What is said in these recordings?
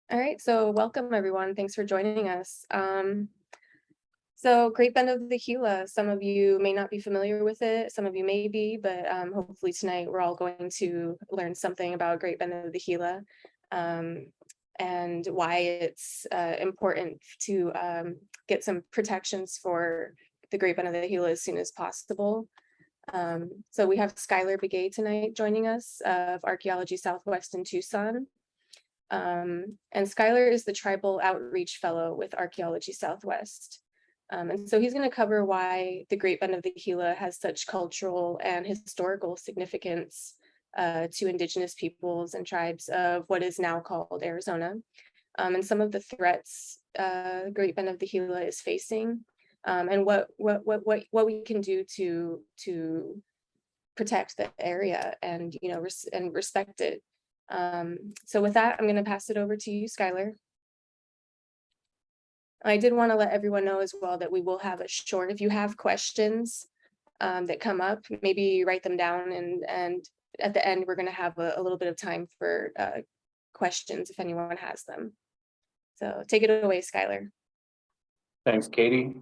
All right, so welcome everyone. Thanks for joining us. So Great Bend of the Gila, some of you may not be familiar with it, some of you may be, but hopefully tonight we're all going to learn something about Great Bend of the Gila and why it's important to get some protections for the Great Bend of the Gila as soon as possible. So we have Skylar Begay tonight joining us of Archaeology Southwest in Tucson. And Skylar is the Tribal Outreach Fellow with Archaeology Southwest. And so he's going to cover why the Great Bend of the Gila has such cultural and historical significance to Indigenous peoples and tribes of what is now called Arizona, and some of the threats Great Bend of the Gila is facing, and what we can do to protect the area and and respect it. So with that, I'm going to pass it over to you, Skylar. I did want to let everyone know as well that we will have a short, if you have questions that come up, maybe write them down, and at the end, we're going to have a little bit of time for questions if anyone has them. So take it away, Skylar. Thanks, Katie.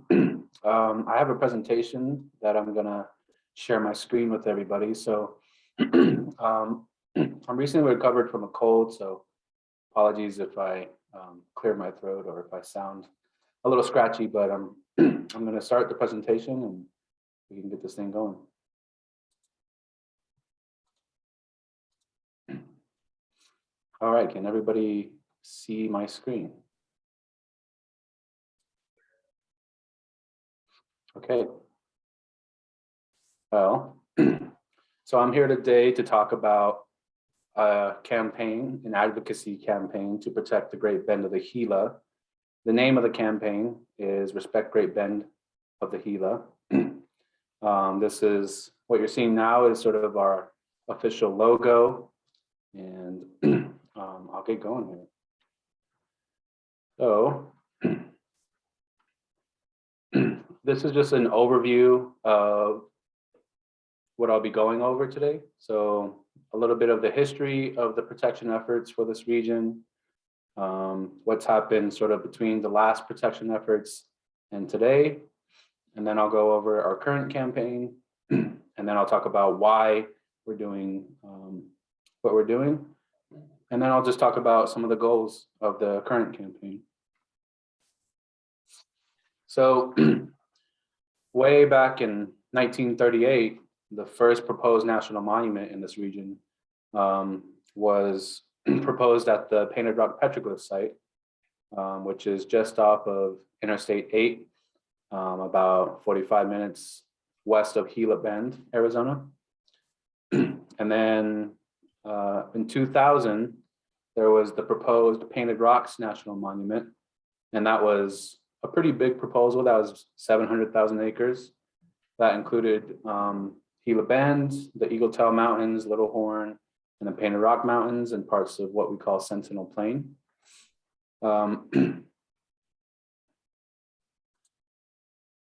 I have a presentation that I'm going to share my screen with everybody. So I'm recently recovered from a cold, so apologies if I clear my throat or if I sound a little scratchy, but I'm going to start the presentation and we can get this thing going. All right, can everybody see my screen? Okay. Well, so I'm here today to talk about a campaign, an advocacy campaign to protect the Great Bend of the Gila. The name of the campaign is Respect Great Bend of the Gila. This is what you're seeing now is sort of our official logo, and I'll get going here. So this is just an overview of what I'll be going over today. So a little bit of the history of the protection efforts for this region, what's happened sort of between the last protection efforts and today. And then I'll go over our current campaign, and then I'll talk about why we're doing what we're doing. And then I'll just talk about some of the goals of the current campaign. So way back in 1938, the first proposed national monument in this region was proposed at the Painted Rock Petroglyph site, which is just off of Interstate 8, about 45 minutes west of Gila Bend, Arizona. And then in 2000, there was the proposed Painted Rocks National Monument, and that was a pretty big proposal. That was 700,000 acres. That included Gila Bend, the Eagle Tail Mountains, Little Horn, and the Painted Rock Mountains, and parts of what we call Sentinel Plain. And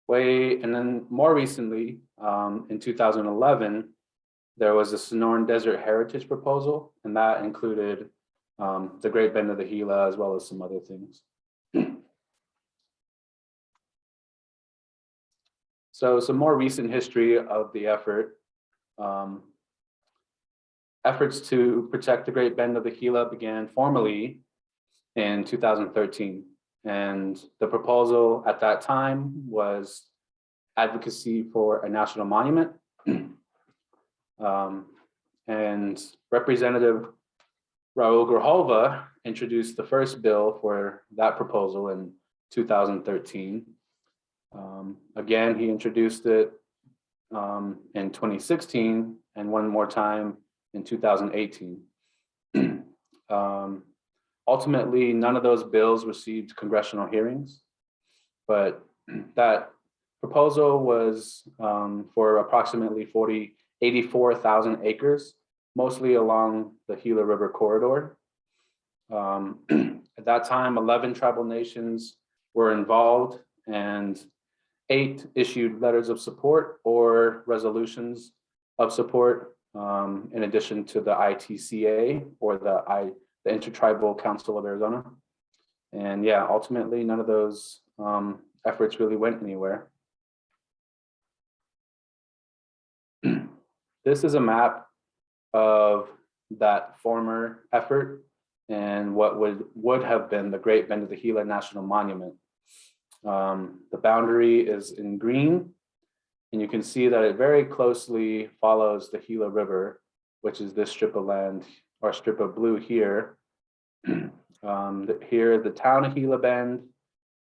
then more recently, in 2011, there was a Sonoran Desert Heritage proposal, and that included the Great Bend of the Gila, as well as some other things. So some more recent history of the effort. Efforts to protect the Great Bend of the Gila began formally in 2013. And the proposal at that time was advocacy for a national monument. And Representative Raul Grijalva introduced the first bill for that proposal in 2013. Again, he introduced it in 2016 and one more time in 2018. Ultimately, none of those bills received congressional hearings, but that proposal was for approximately 84,000 acres, mostly along the Gila River corridor. At that time, 11 tribal nations were involved, and 8 issued letters of support or resolutions of support, in addition to the ITCA or the the Intertribal Council of Arizona. And yeah, ultimately, none of those efforts really went anywhere. This is a map of that former effort and what would have been the Great Bend of the Gila National Monument. The boundary is in green, and you can see that it very closely follows the Gila River, which is this strip of land or strip of blue here. Here is the town of Gila Bend.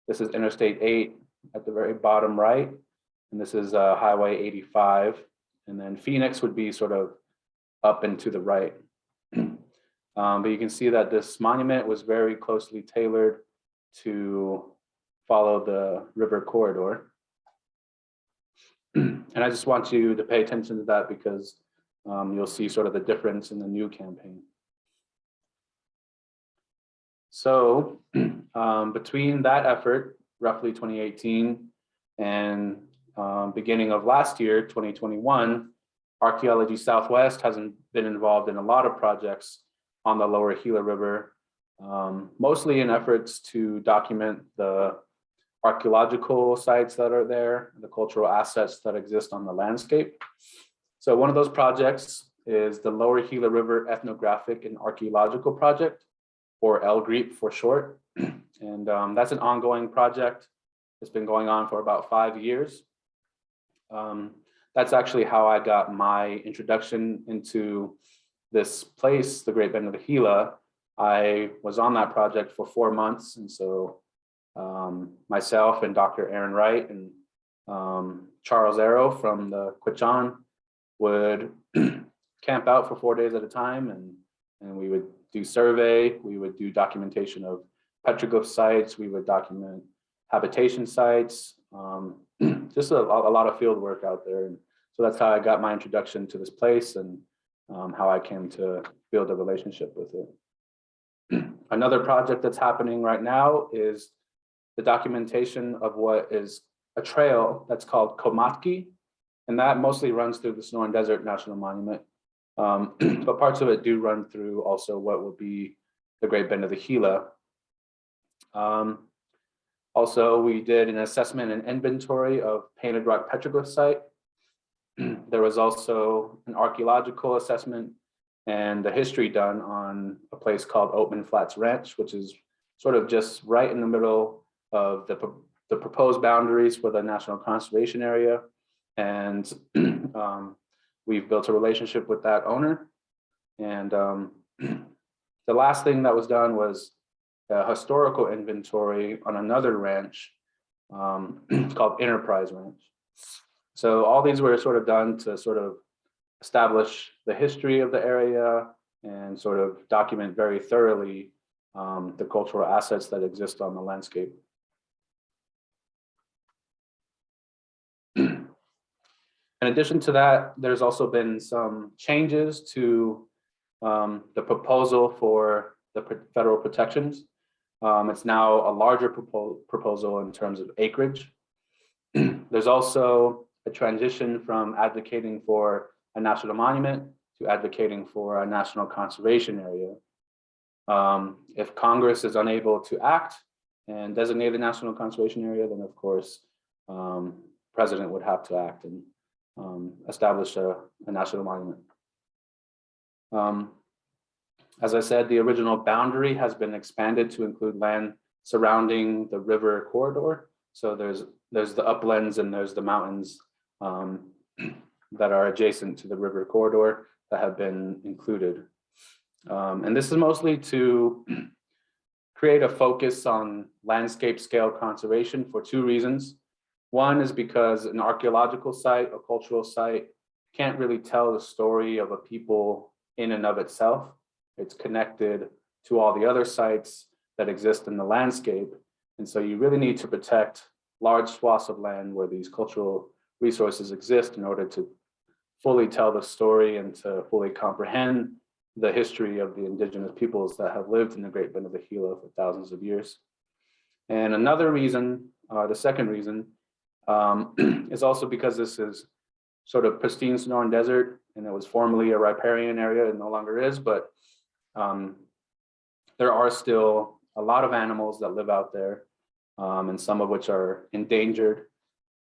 This is Interstate 8 at the very bottom right, and this is Highway 85. And then Phoenix would be sort of up and to the right. But you can see that this monument was very closely tailored to follow the river corridor. And I just want you to pay attention to that because you'll see sort of the difference in the new campaign. So between that effort, roughly 2018, and beginning of last year, 2021, Archaeology Southwest hasn't been involved in a lot of projects on the lower Gila River, mostly in efforts to document the archaeological sites that are there, the cultural assets that exist on the landscape. So one of those projects is the Lower Gila River Ethnographic and Archaeological Project, or LGREAP for short. And that's an ongoing project. It's been going on for about 5 years. That's actually how I got my introduction into this place, the Great Bend of the Gila. I was on that project for 4 months. And so myself and Dr. Aaron Wright and Charles Arrow from the Quechan would camp out for 4 days at a time. And we would do survey, we would do documentation of petroglyph sites, we would document habitation sites, just a lot of field work out there. And so that's how I got my introduction to this place and how I came to build a relationship with it. Another project that's happening right now is the documentation of what is a trail that's called Komatki, and that mostly runs through the Sonoran Desert National Monument. But parts of it do run through also what would be the Great Bend of the Gila. Also, we did an assessment and inventory of Painted Rock Petroglyph site. There was also an archaeological assessment and a history done on a place called Oatman Flats Ranch, which is sort of just right in the middle of the proposed boundaries for the National Conservation Area. And we've built a relationship with that owner. And the last thing that was done was a historical inventory on another ranch called Enterprise Ranch. So all these were sort of done to sort of establish the history of the area and sort of document very thoroughly the cultural assets that exist on the landscape. In addition to that, there's also been some changes to the proposal for the federal protections. It's now a larger proposal in terms of acreage. There's also a transition from advocating for a national monument to advocating for a national conservation area. If Congress is unable to act and designate a national conservation area, then of course, President would have to act and establish a national monument. As I said, the original boundary has been expanded to include land surrounding the river corridor. So there's the uplands and there's the mountains that are adjacent to the river corridor that have been included. And this is mostly to create a focus on landscape scale conservation for 2 reasons. One is because an archaeological site, a cultural site, can't really tell the story of a people in and of itself. It's connected to all the other sites that exist in the landscape. And so you really need to protect large swaths of land where these cultural resources exist in order to fully tell the story and to fully comprehend the history of the indigenous peoples that have lived in the Great Bend of the Gila for thousands of years. And another reason, the second reason, is also because this is sort of pristine Sonoran Desert, and it was formerly a riparian area, and no longer is, but there are still a lot of animals that live out there, and some of which are endangered.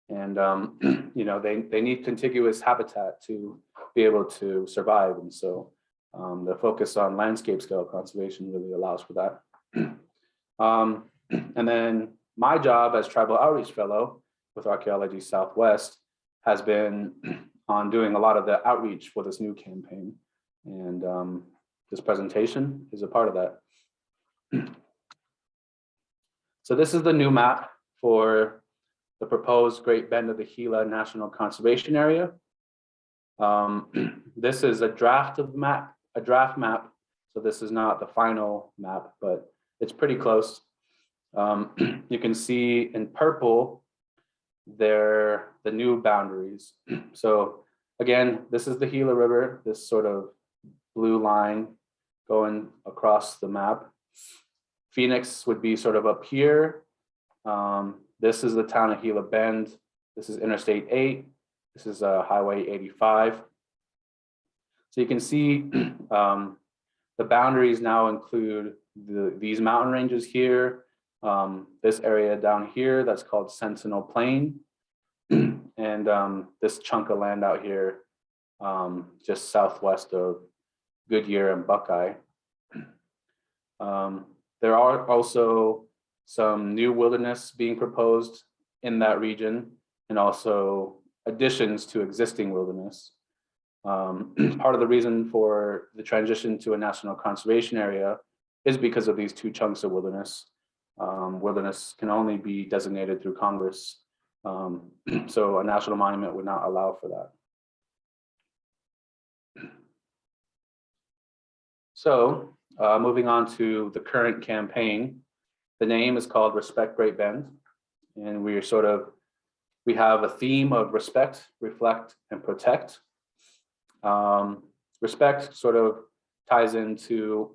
And they need contiguous habitat to be able to survive. And so the focus on landscape scale conservation really allows for that. And then my job as Tribal Outreach Fellow with Archaeology Southwest has been on doing a lot of the outreach for this new campaign. And this presentation is a part of that. So this is the new map for the proposed Great Bend of the Gila National Conservation Area. This is a draft map. So this is not the final map, but it's pretty close. You can see in purple there the new boundaries. So again, this is the Gila River, this sort of blue line going across the map. Phoenix would be sort of up here. This is the town of Gila Bend. This is Interstate 8. This is Highway 85. So you can see the boundaries now include these mountain ranges here, this area down here that's called Sentinel Plain, and this chunk of land out here just southwest of Goodyear and Buckeye. There are also some new wilderness being proposed in that region, and also additions to existing wilderness. Part of the reason for the transition to a national conservation area is because of these two chunks of wilderness. Wilderness can only be designated through Congress, so a national monument would not allow for that. So moving on to the current campaign, the name is called Respect Great Bend, and we have a theme of respect, reflect, and protect. Respect sort of ties into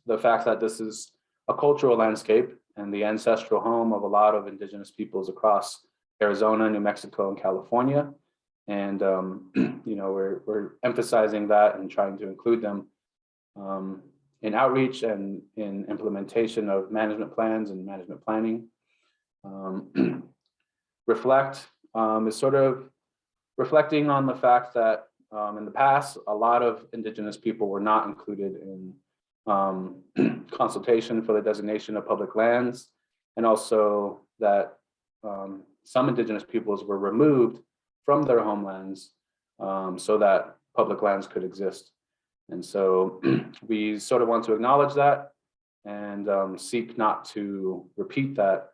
the fact that this is a cultural landscape and the ancestral home of a lot of indigenous peoples across Arizona, New Mexico, and California. And we're emphasizing that and trying to include them in outreach and in implementation of management plans and management planning. Reflect is sort of reflecting on the fact that in the past, a lot of indigenous people were not included in consultation for the designation of public lands, and also that some indigenous peoples were removed from their homelands so that public lands could exist. And so we sort of want to acknowledge that and seek not to repeat that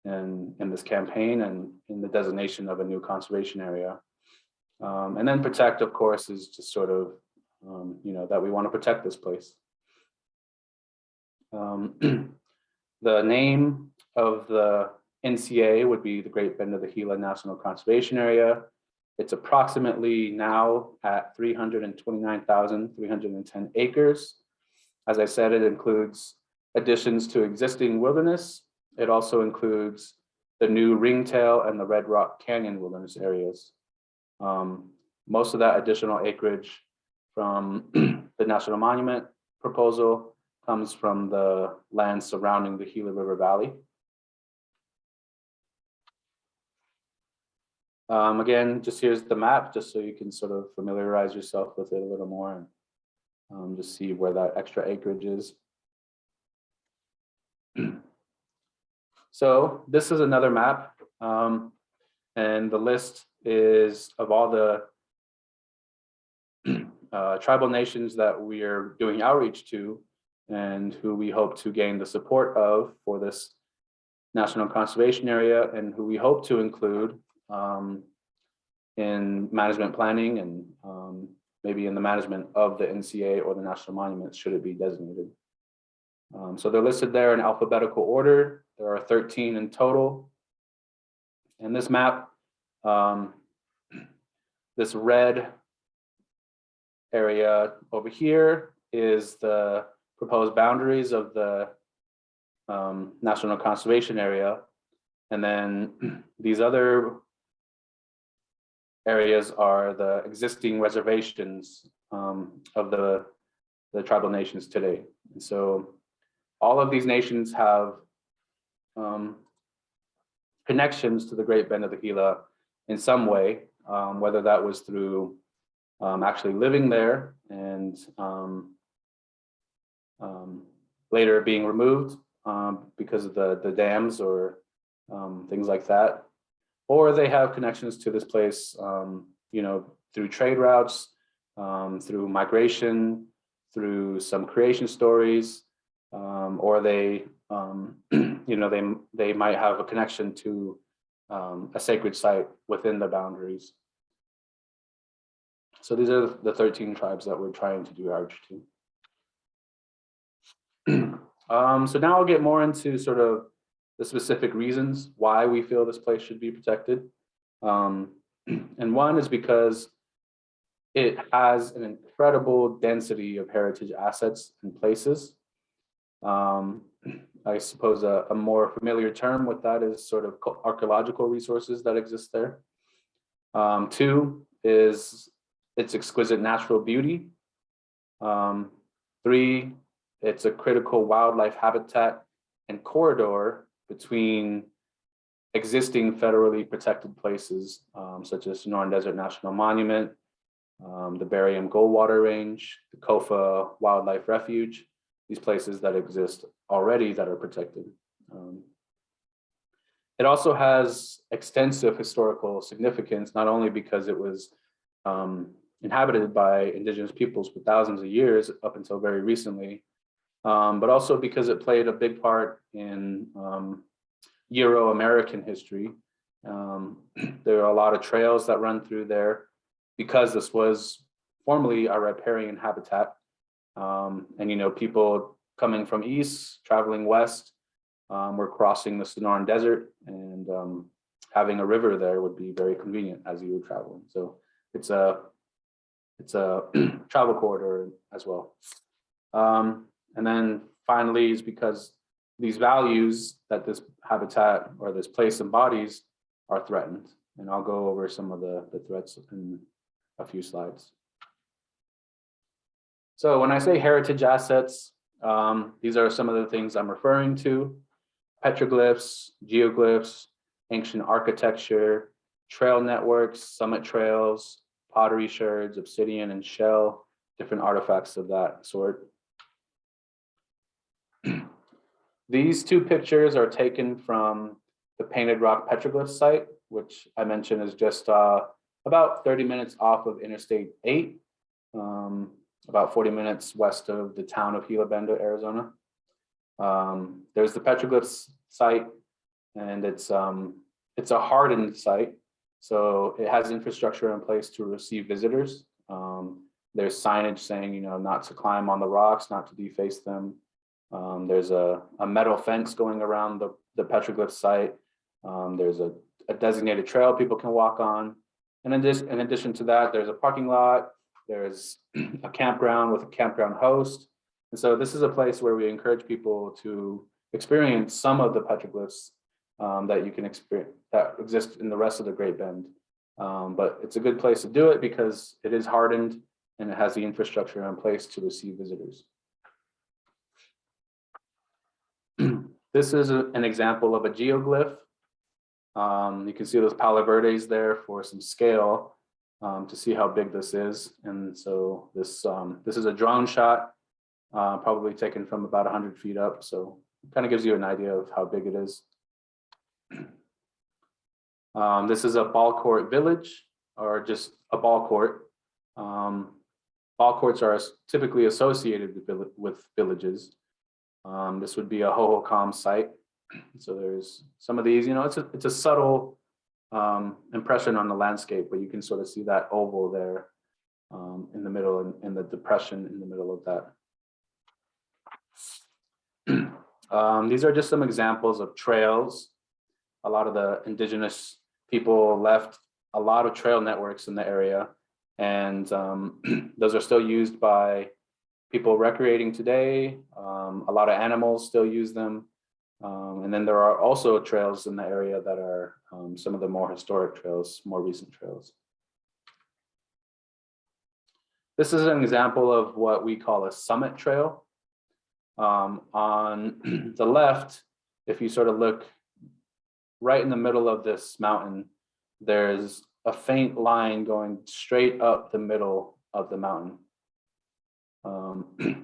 in this campaign and in the designation of a new conservation area. And then protect, of course, is just sort of, that we want to protect this place. The name of the NCA would be the Great Bend of the Gila National Conservation Area. It's approximately now at 329,310 acres. As I said, it includes additions to existing wilderness. It also includes the new Ringtail and the Red Rock Canyon wilderness areas. Most of that additional acreage from the National Monument proposal comes from the land surrounding the Gila River Valley. Again, just here's the map, just so you can sort of familiarize yourself with it a little more and just see where that extra acreage is. So this is another map, and the list is of all the tribal nations that we are doing outreach to and who we hope to gain the support of for this national conservation area, and who we hope to include in management planning and maybe in the management of the NCA or the national monuments should it be designated. So they're listed there in alphabetical order. There are 13 in total. And this map, this red area over here is the proposed boundaries of the National Conservation Area. And then these other areas are the existing reservations of the tribal nations today. And so all of these nations have connections to the Great Bend of the Gila in some way, whether that was through actually living there and later being removed because of the dams or things like that, or they have connections to this place, through trade routes, through migration, through some creation stories, or they, they might have a connection to a sacred site within the boundaries. So these are the 13 tribes that we're trying to do outreach to. So now I'll get more into sort of the specific reasons why we feel this place should be protected. And one is because it has an incredible density of heritage assets and places. I suppose a more familiar term with that is sort of archaeological resources that exist there. Two is its exquisite natural beauty. Three, it's a critical wildlife habitat and corridor between existing federally protected places, such as Sonoran Desert National Monument, the Barium Goldwater Range, the Kofa Wildlife Refuge, these places that exist already that are protected. It also has extensive historical significance, not only because it was inhabited by indigenous peoples for thousands of years up until very recently, but also because it played a big part in Euro-American history. There are a lot of trails that run through there because this was formerly a riparian habitat. And people coming from east, traveling west, were crossing the Sonoran Desert, and having a river there would be very convenient as you were traveling. So it's a travel corridor as well. And then finally is because these values that this habitat or this place embodies are threatened. And I'll go over some of the threats in a few slides. So when I say heritage assets, these are some of the things I'm referring to: petroglyphs, geoglyphs, ancient architecture, trail networks, summit trails, pottery sherds, obsidian and shell, different artifacts of that sort. These two pictures are taken from the Painted Rock Petroglyph site, which I mentioned is just about 30 minutes off of Interstate 8, about 40 minutes west of the town of Gila Bend, Arizona. There's the petroglyphs site, and it's a hardened site, so it has infrastructure in place to receive visitors. There's signage saying, not to climb on the rocks, not to deface them. There's a metal fence going around the petroglyph site. There's a designated trail people can walk on. And in addition to that, there's a parking lot. There's a campground with a campground host. And so this is a place where we encourage people to experience some of the petroglyphs that you can experience, that exist in the rest of the Great Bend. But it's a good place to do it because it is hardened and it has the infrastructure in place to receive visitors. This is an example of a geoglyph. You can see those Palo Verdes there for some scale to see how big this is. And so this is a drone shot, probably taken from about 100 feet up. So it kind of gives you an idea of how big it is. This is a ball court village, or just a ball court. Ball courts are typically associated with villages. This would be a hohokam site. So there's some of these, it's a subtle impression on the landscape, but you can sort of see that oval there in the middle, and the depression in the middle of that. These are just some examples of trails. A lot of the indigenous people left a lot of trail networks in the area, and those are still used by people recreating today. A lot of animals still use them. And then there are also trails in the area that are some of the more historic trails, more recent trails. This is an example of what we call a summit trail. On the left, if you sort of look right in the middle of this mountain, there's a faint line going straight up the middle of the mountain.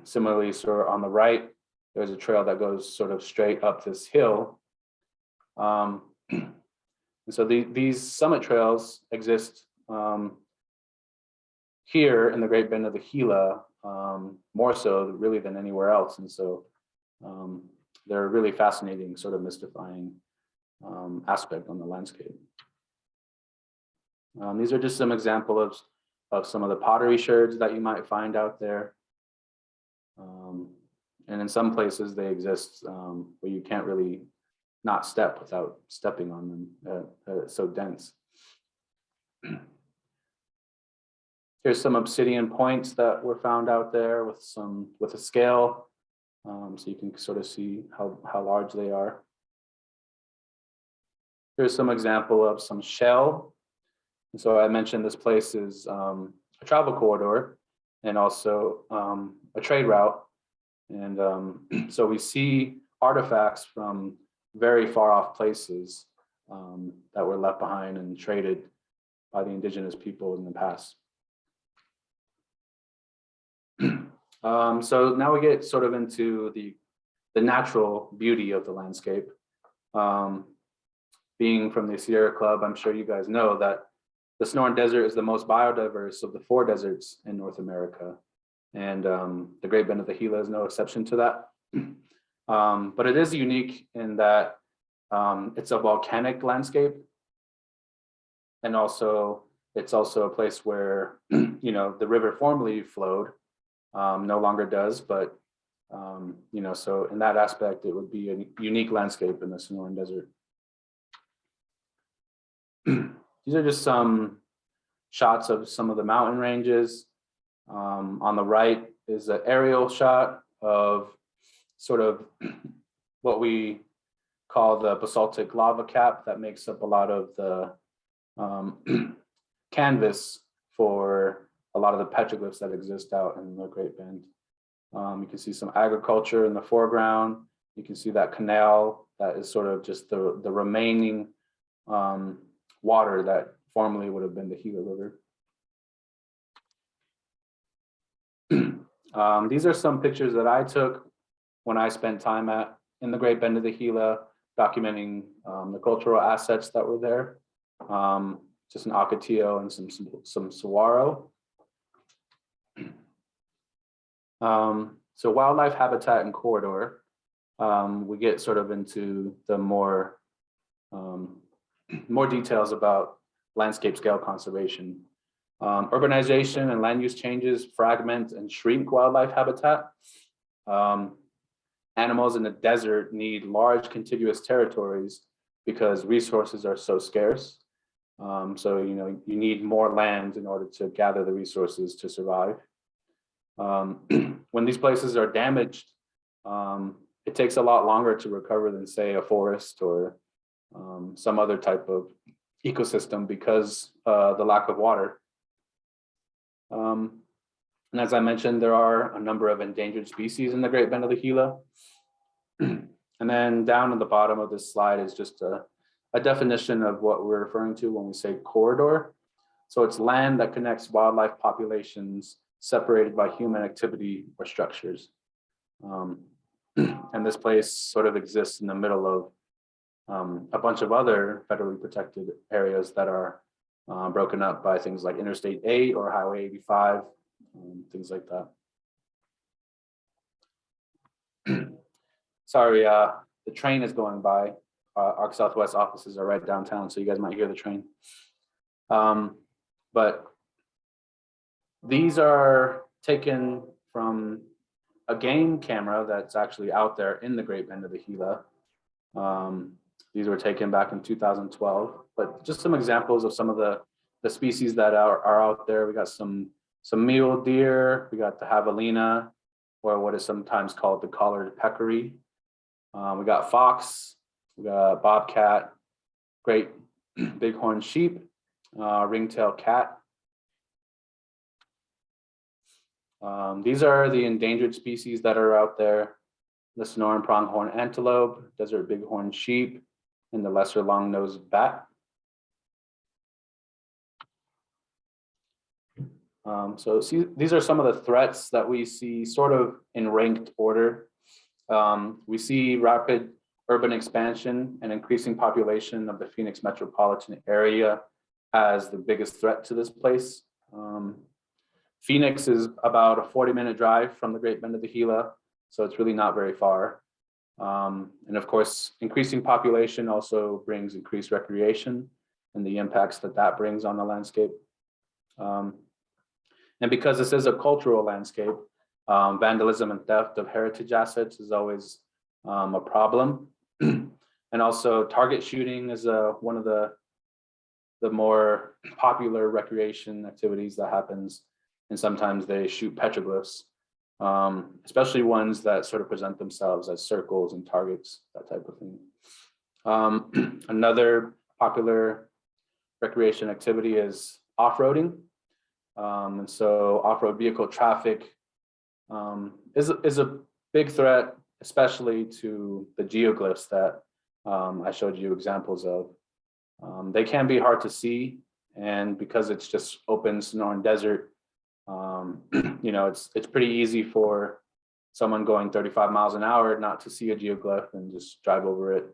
Similarly, sort of on the right, there's a trail that goes sort of straight up this hill. And so these summit trails exist here in the Great Bend of the Gila, more so really than anywhere else. And so they're a really fascinating, sort of mystifying aspect on the landscape. These are just some examples of some of the pottery sherds that you might find out there. And in some places they exist where you can't really not step without stepping on them. It's so dense. Here's some obsidian points that were found out there with a scale, so you can sort of see how large they are. Here's some example of some shell. And so I mentioned this place is a travel corridor and also a trade route. And so we see artifacts from very far off places that were left behind and traded by the indigenous people in the past. So now we get sort of into the natural beauty of the landscape. Being from the Sierra Club, I'm sure you guys know that the Sonoran Desert is the most biodiverse of the 4 deserts in North America. And the Great Bend of the Gila is no exception to that. But it is unique in that it's a volcanic landscape. And also, it's also a place where, you know, the river formerly flowed, no longer does, but, you know, so in that aspect, it would be a unique landscape in the Sonoran Desert. These are just some shots of some of the mountain ranges. On the right is an aerial shot of sort of what we call the basaltic lava cap that makes up a lot of the canvas for a lot of the petroglyphs that exist out in the Great Bend. You can see some agriculture in the foreground. You can see that canal that is sort of just the remaining water that formerly would have been the Gila River. These are some pictures that I took when I spent time in the Great Bend of the Gila, documenting the cultural assets that were there. Just an ocotillo and some saguaro. So wildlife habitat and corridor, we get sort of into the more details about landscape scale conservation. Urbanization and land use changes fragment and shrink wildlife habitat. Animals in the desert need large contiguous territories because resources are so scarce. So, you know, you need more land in order to gather the resources to survive. When these places are damaged, it takes a lot longer to recover than, say, a forest or some other type of ecosystem because the lack of water. And as I mentioned, there are a number of endangered species in the Great Bend of the Gila. And then down at the bottom of this slide is just a definition of what we're referring to when we say corridor. So it's land that connects wildlife populations separated by human activity or structures. And this place sort of exists in the middle of a bunch of other federally protected areas that are broken up by things like Interstate 8 or Highway 85, things like that. Sorry, the train is going by. Arc Southwest offices are right downtown, so you guys might hear the train. But these are taken from a game camera that's actually out there in the Great Bend of the Gila. These were taken back in 2012, but just some examples of some of the species that are out there. We got some mule deer, we got the javelina, or what is sometimes called the collared peccary. We got fox, we got bobcat, great bighorn sheep, ringtail cat. These are the endangered species that are out there. the Sonoran pronghorn antelope, desert bighorn sheep, and the lesser long-nosed bat. So these are some of the threats that we see sort of in ranked order. We see rapid urban expansion and increasing population of the Phoenix metropolitan area as the biggest threat to this place. Phoenix is about a 40-minute drive from the Great Bend of the Gila, so it's really not very far. And of course, increasing population also brings increased recreation and the impacts that that brings on the landscape. And because this is a cultural landscape, vandalism and theft of heritage assets is always a problem. And also target shooting is one of the more popular recreation activities that happens. And sometimes they shoot petroglyphs, especially ones that sort of present themselves as circles and targets, that type of thing. Another popular recreation activity is off-roading. And so off-road vehicle traffic is a big threat, especially to the geoglyphs that I showed you examples of. They can be hard to see, and because it's just open Sonoran desert, you know, it's pretty easy for someone going 35 miles an hour not to see a geoglyph and just drive over it.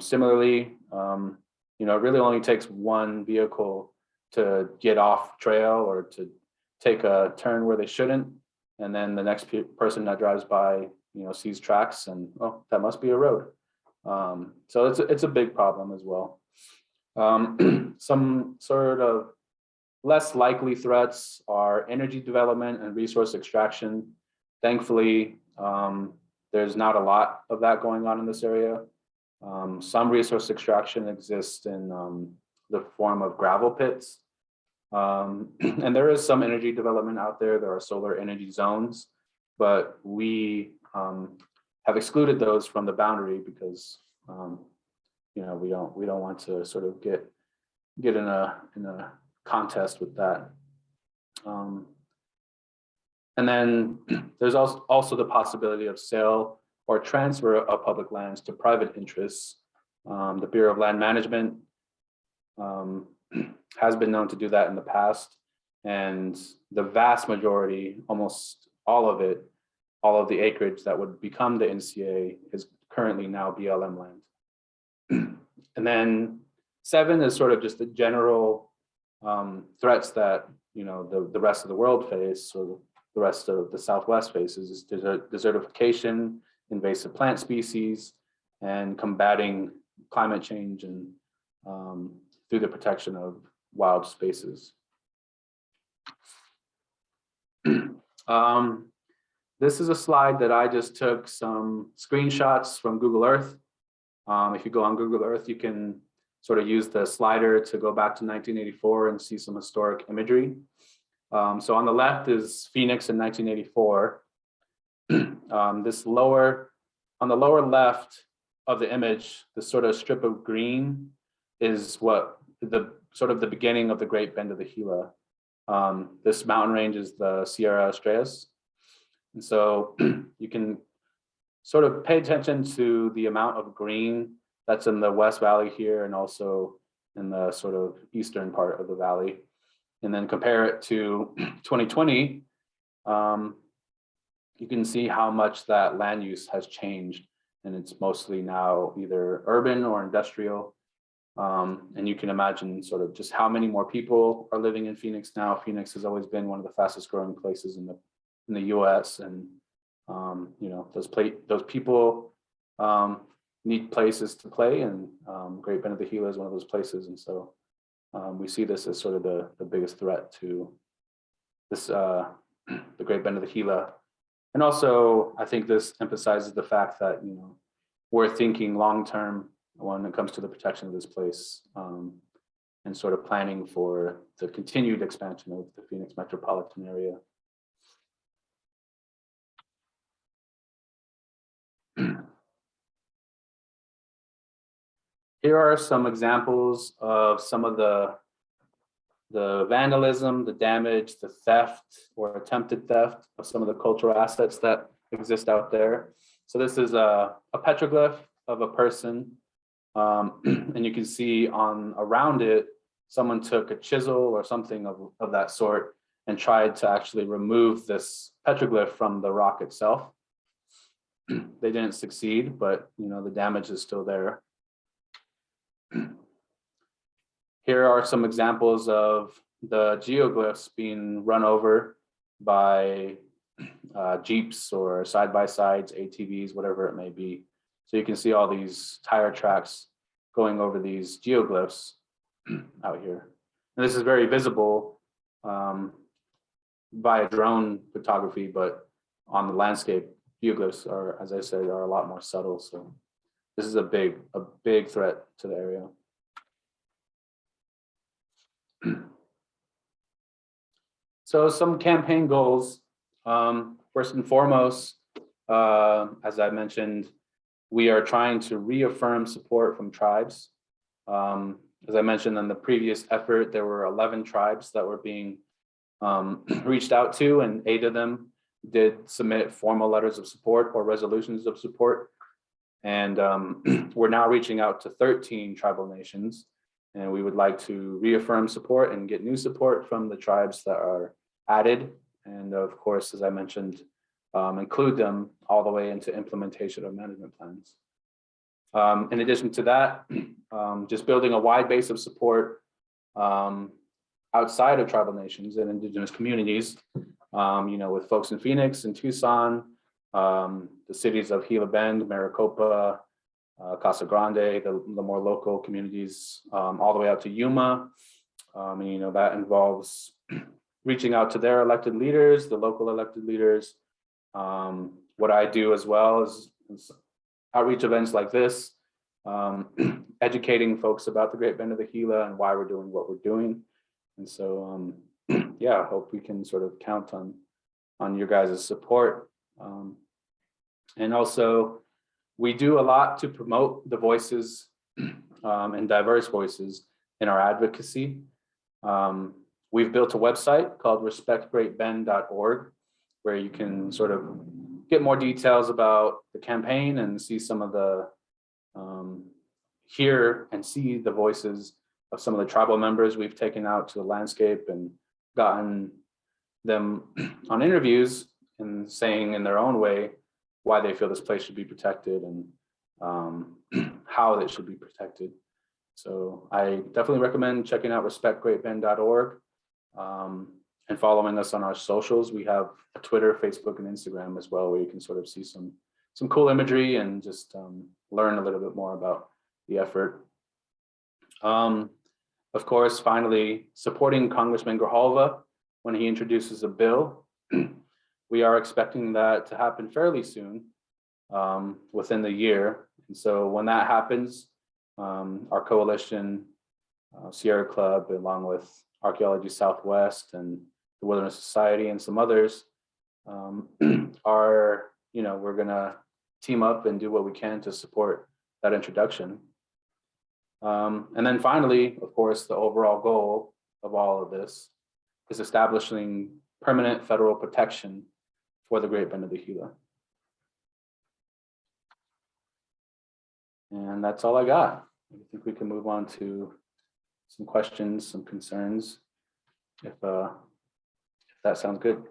Similarly, you know, it really only takes one vehicle to get off trail or to take a turn where they shouldn't, and then the next person that drives by, you know, sees tracks and, oh, that must be a road. So it's a big problem as well. Some sort of less likely threats are energy development and resource extraction. Thankfully, there's not a lot of that going on in this area. Some resource extraction exists in the form of gravel pits. And there is some energy development out there. There are solar energy zones, but we have excluded those from the boundary because you know, we don't want to sort of get in a contest with that. And then there's also the possibility of sale or transfer of public lands to private interests. The Bureau of Land Management has been known to do that in the past, and the vast majority, almost all of it, all of the acreage that would become the NCA is currently now BLM land. And then 7 is sort of just the general threats that, you know, the rest of the world face, or the rest of the Southwest faces, is desertification, invasive plant species, and combating climate change and through the protection of wild spaces. This is a slide that I just took some screenshots from Google Earth. If you go on Google Earth, you can sort of use the slider to go back to 1984 and see some historic imagery. So on the left is Phoenix in 1984. On the lower left of the image, this sort of strip of green is what the sort of the beginning of the Great Bend of the Gila. This mountain range is the Sierra Estrellas. And so you can sort of pay attention to the amount of green that's in the West Valley here and also in the sort of eastern part of the valley. And then compare it to 2020, you can see how much that land use has changed. And it's mostly now either urban or industrial. And you can imagine sort of just how many more people are living in Phoenix now. Phoenix has always been one of the fastest growing places in the US. And you know, those people need places to play, and Great Bend of the Gila is one of those places. And so we see this as sort of the biggest threat to this, the Great Bend of the Gila. And also, I think this emphasizes the fact that, you know, we're thinking long-term when it comes to the protection of this place, and sort of planning for the continued expansion of the Phoenix metropolitan area. Here are some examples of some of the vandalism, the damage, the theft or attempted theft of some of the cultural assets that exist out there. So this is a petroglyph of a person. And you can see around it, someone took a chisel or something of that sort and tried to actually remove this petroglyph from the rock itself. They didn't succeed, but the damage is still there. Here are some examples of the geoglyphs being run over by Jeeps or side-by-sides, ATVs, whatever it may be. So you can see all these tire tracks going over these geoglyphs out here. And this is very visible by drone photography, but on the landscape, geoglyphs are, as I said, are a lot more subtle. So this is a big threat to the area. So some campaign goals. First and foremost, as I mentioned, we are trying to reaffirm support from tribes. As I mentioned in the previous effort, there were 11 tribes that were being reached out to, and 8 of them did submit formal letters of support or resolutions of support. And we're now reaching out to 13 tribal nations, and we would like to reaffirm support and get new support from the tribes that are added. And of course, as I mentioned, include them all the way into implementation of management plans. In addition to that, just building a wide base of support outside of tribal nations and indigenous communities, with folks in Phoenix and Tucson, the cities of Gila Bend, Maricopa, Casa Grande, the more local communities, all the way out to Yuma. And, that involves reaching out to their elected leaders, the local elected leaders. What I do as well is outreach events like this, educating folks about the Great Bend of the Gila and why we're doing what we're doing. And so, yeah, I hope we can sort of count on your guys' support. And also, we do a lot to promote the voices and diverse voices in our advocacy. We've built a website called respectgreatbend.org, where you can sort of get more details about the campaign and see some of the, hear and see the voices of some of the tribal members we've taken out to the landscape and gotten them on interviews and saying in their own way why they feel this place should be protected and how it should be protected. So I definitely recommend checking out respectgreatbend.org and following us on our socials. We have a Twitter, Facebook, and Instagram as well, where you can sort of see some cool imagery and just learn a little bit more about the effort. Of course, finally, supporting Congressman Grijalva when he introduces a bill. We are expecting that to happen fairly soon, within the year. And so when that happens, our coalition, Sierra Club, along with Archaeology Southwest and the Wilderness Society and some others, are, we're gonna team up and do what we can to support that introduction. And then finally, of course, the overall goal of all of this is establishing permanent federal protection for the Great Bend of the Gila. And that's all I got. I think we can move on to some questions, some concerns, if that sounds good.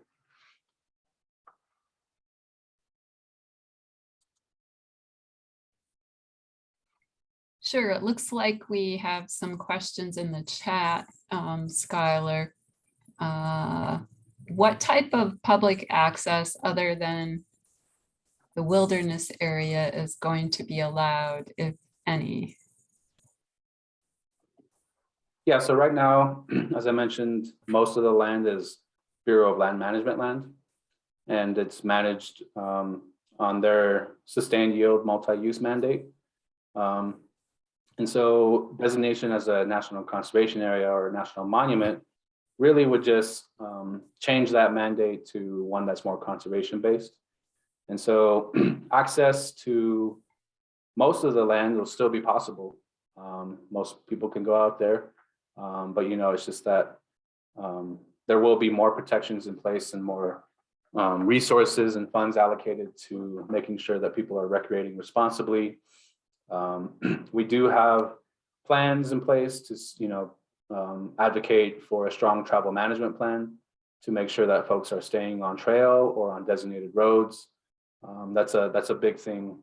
Sure, it looks like we have some questions in the chat, Skylar. What type of public access other than the wilderness area is going to be allowed, if any? Yeah, so right now, as I mentioned, most of the land is Bureau of Land Management land, and it's managed on their sustained yield multi-use mandate. And so designation as a national conservation area or national monument really would just change that mandate to one that's more conservation based. And so access to most of the land will still be possible. Most people can go out there, but it's just that there will be more protections in place and more resources and funds allocated to making sure that people are recreating responsibly. We do have plans in place to, advocate for a strong travel management plan to make sure that folks are staying on trail or on designated roads. That's a big thing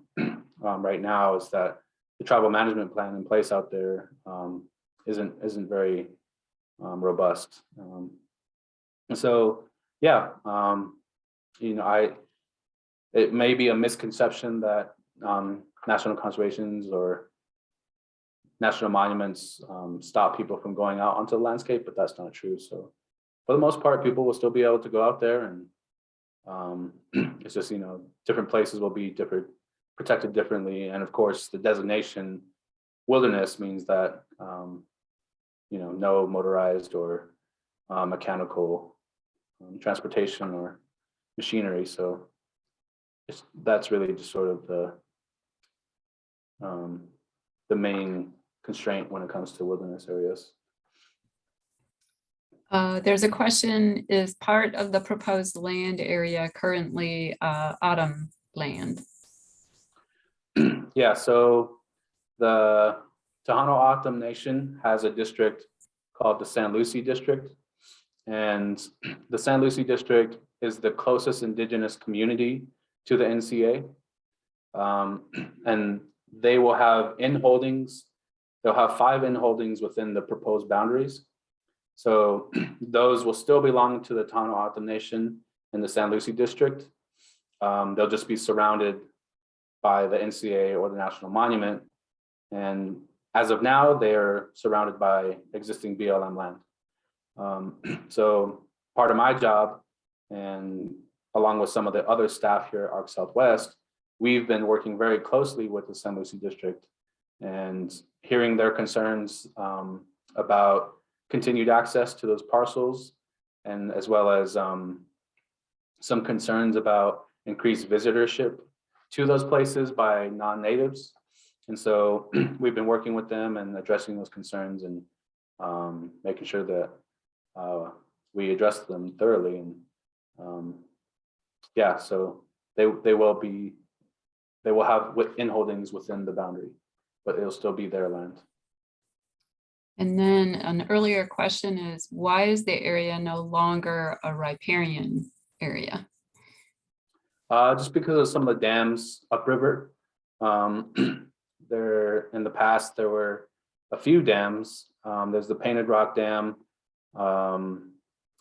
right now, is that the travel management plan in place out there isn't very robust. And so, yeah, it may be a misconception that national conservations or national monuments stop people from going out onto the landscape, but that's not true. So for the most part, people will still be able to go out there, and it's just, different places will be protected differently. And of course, the designation wilderness means that, no motorized or mechanical transportation or machinery. So that's really just sort of the main constraint when it comes to wilderness areas. There's a question, is part of the proposed land area currently autumn land? Yeah, so the Tohono O'odham Nation has a district called the San Lucie District. And the San Lucie District is the closest indigenous community to the NCA. And they will have in-holdings. They'll have 5 in-holdings within the proposed boundaries. So those will still belong to the Tohono O'odham Nation in the San Lucie District. They'll just be surrounded by the NCA or the National Monument. And as of now, they are surrounded by existing BLM land. So part of my job, and along with some of the other staff here at Arc Southwest, we've been working very closely with the San Lucie District and hearing their concerns about continued access to those parcels, and as well as some concerns about increased visitorship to those places by non-natives. And so we've been working with them and addressing those concerns, and making sure that we address them thoroughly. And yeah, so they will have in-holdings within the boundary, but it'll still be their land. And then an earlier question is, why is the area no longer a riparian area? Just because of some of the dams upriver. There in the past, there were a few dams. There's the Painted Rock Dam, and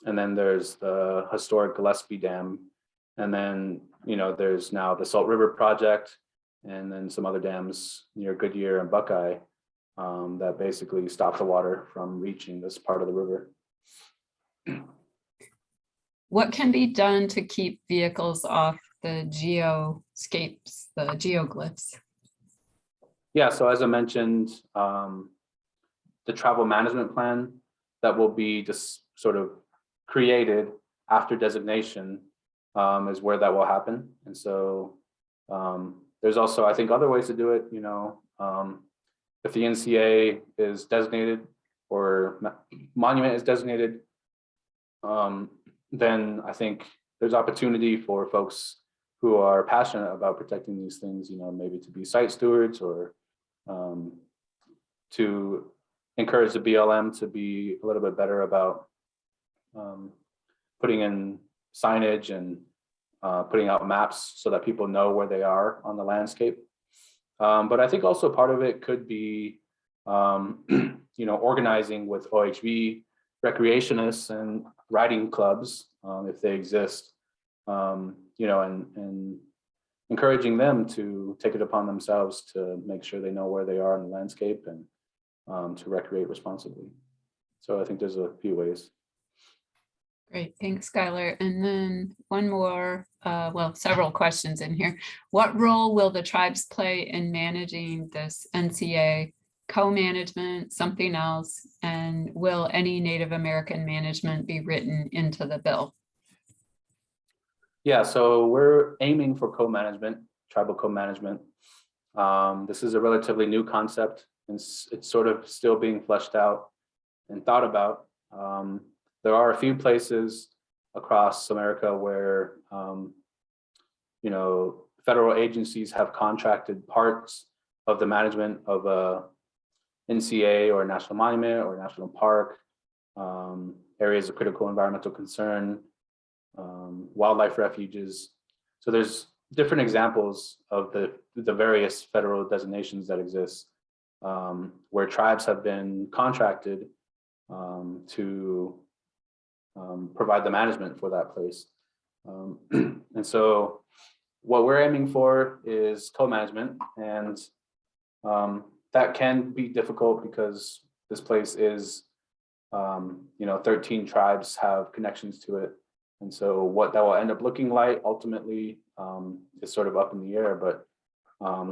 then there's the historic Gillespie Dam. And then, there's now the Salt River Project, and then some other dams near Goodyear and Buckeye that basically stop the water from reaching this part of the river. What can be done to keep vehicles off the geoscapes, the geoglyphs? Yeah, so as I mentioned, the travel management plan that will be just sort of created after designation is where that will happen. And so there's also, I think, other ways to do it. If the NCA is designated or monument is designated, then I think there's opportunity for folks who are passionate about protecting these things, maybe to be site stewards, or to encourage the BLM to be a little bit better about putting in signage and putting out maps so that people know where they are on the landscape. But I think also part of it could be, organizing with OHV recreationists and riding clubs, if they exist, and encouraging them to take it upon themselves to make sure they know where they are in the landscape and to recreate responsibly. So I think there's a few ways. Great, thanks, Skylar. And then one more, several questions in here. What role will the tribes play in managing this NCA co-management, something else? And will any Native American management be written into the bill? Yeah, so we're aiming for co-management, tribal co-management. This is a relatively new concept, and it's sort of still being fleshed out and thought about. There are a few places across America where, you know, federal agencies have contracted parts of the management of a NCA or a national monument or a national park, areas of critical environmental concern, wildlife refuges. So there's different examples of the various federal designations that exist, where tribes have been contracted to provide the management for that place. And so what we're aiming for is co-management, and that can be difficult because this place is, you know, 13 tribes have connections to it. And so what that will end up looking like ultimately is sort of up in the air, but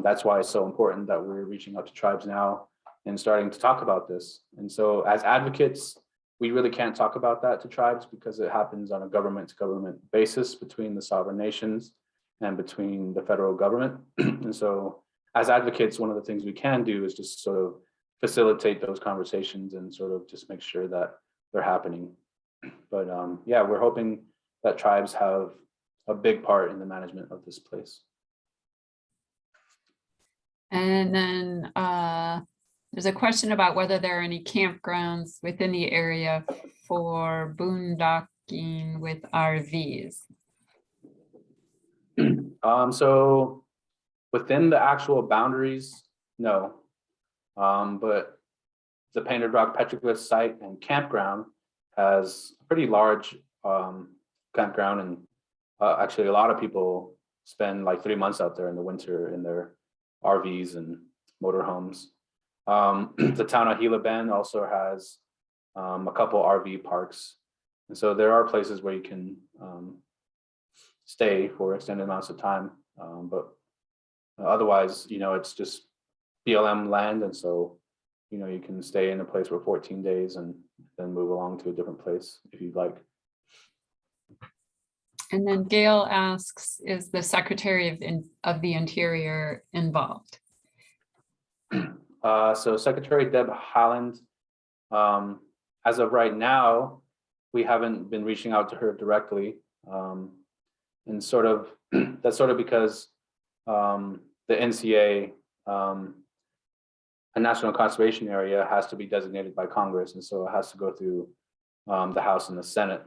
that's why it's so important that we're reaching out to tribes now and starting to talk about this. And so as advocates, we really can't talk about that to tribes because it happens on a government to government basis between the sovereign nations and between the federal government. And so as advocates, one of the things we can do is just sort of facilitate those conversations and sort of just make sure that they're happening. But yeah, we're hoping that tribes have a big part in the management of this place. And then there's a question about whether there are any campgrounds within the area for boondocking with RVs. So within the actual boundaries, no. But the Painted Rock Petroglyph site and campground has a pretty large campground, and actually a lot of people spend like 3 months out there in the winter in their RVs and motorhomes. The town of Gila Bend also has a couple RV parks. And so there are places where you can stay for extended amounts of time. But otherwise, you know, it's just BLM land. And so, you know, you can stay in a place for 14 days and then move along to a different place if you'd like. And then Gail asks, is the Secretary of the Interior involved? So Secretary Deb Haaland, as of right now, we haven't been reaching out to her directly. And sort of, that's sort of because the NCA, a national conservation area, has to be designated by Congress. And so it has to go through the House and the Senate.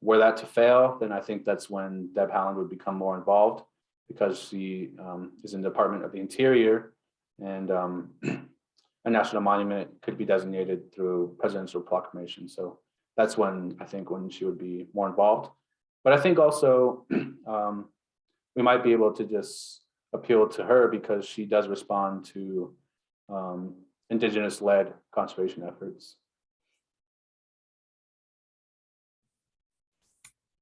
Were that to fail, then I think that's when Deb Haaland would become more involved, because she is in the Department of the Interior, and a national monument could be designated through presidential proclamation. So that's when I think when she would be more involved. But I think also we might be able to just appeal to her because she does respond to Indigenous-led conservation efforts.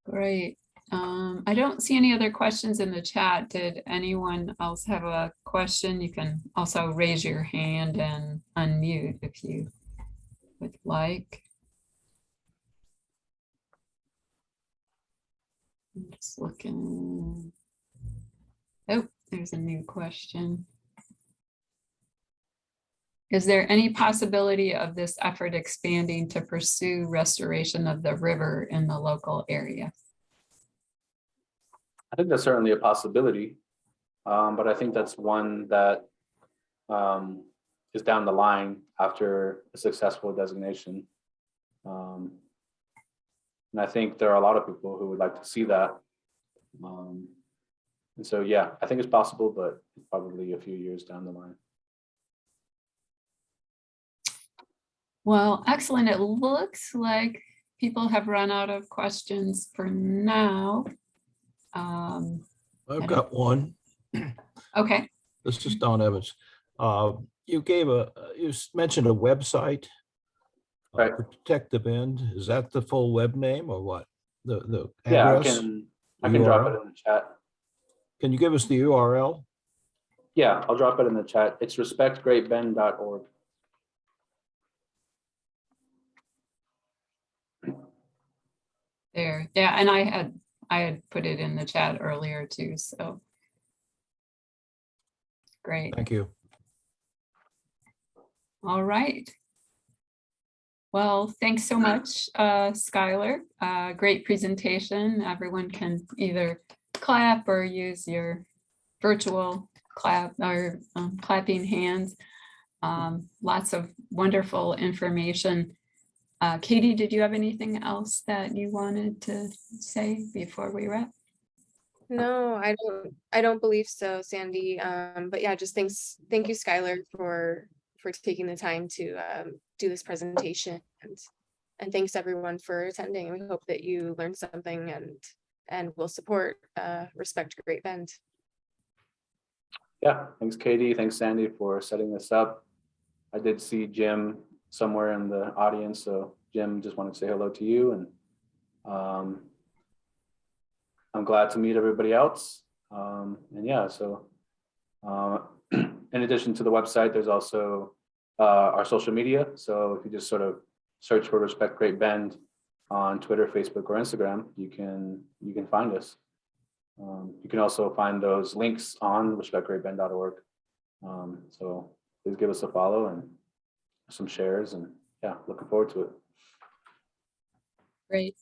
Great. I don't see any other questions in the chat. Did anyone else have a question? You can also raise your hand and unmute if you would like. I'm just looking. Oh, there's a new question. Is there any possibility of this effort expanding to pursue restoration of the river in the local area? I think that's certainly a possibility, but I think that's one that is down the line after a successful designation. And I think there are a lot of people who would like to see that. And so, yeah, I think it's possible, but probably a few years down the line. Well, excellent. It looks like people have run out of questions for now. I've got one. Okay. This is Don Evans. You mentioned a website, Right. Protect the Bend. Is that the full web name or what? The Yeah, address? I can drop it in the chat. Can you give us the URL? Yeah, I'll drop it in the chat. It's respectgreatbend.org. There. Yeah, and I had put it in the chat earlier too, so. Great. Thank you. All right. Well, thanks so much, Skylar. Great presentation. Everyone can either clap or use your virtual clap or clapping hands. Lots of wonderful information. Katie, did you have anything else that you wanted to say before we wrap? No, I don't believe so, Sandy. But yeah, just thank you, Skylar, for taking the time to do this presentation, and thanks everyone for attending. We hope that you learned something and will support Respect Great Bend. Yeah, thanks, Katie. Thanks, Sandy, for setting this up. I did see Jim somewhere in the audience, so Jim, just wanted to say hello to you, and I'm glad to meet everybody else. And yeah, so in addition to the website, there's also our social media. So if you just sort of search for Respect Great Bend on Twitter, Facebook, or Instagram, you can find us. You can also find those links on respectgreatbend.org. So please give us a follow and some shares, and yeah, looking forward to it. Great.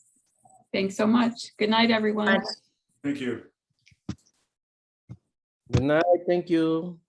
Thanks so much. Good night, everyone. Thank you. Good night. Thank you.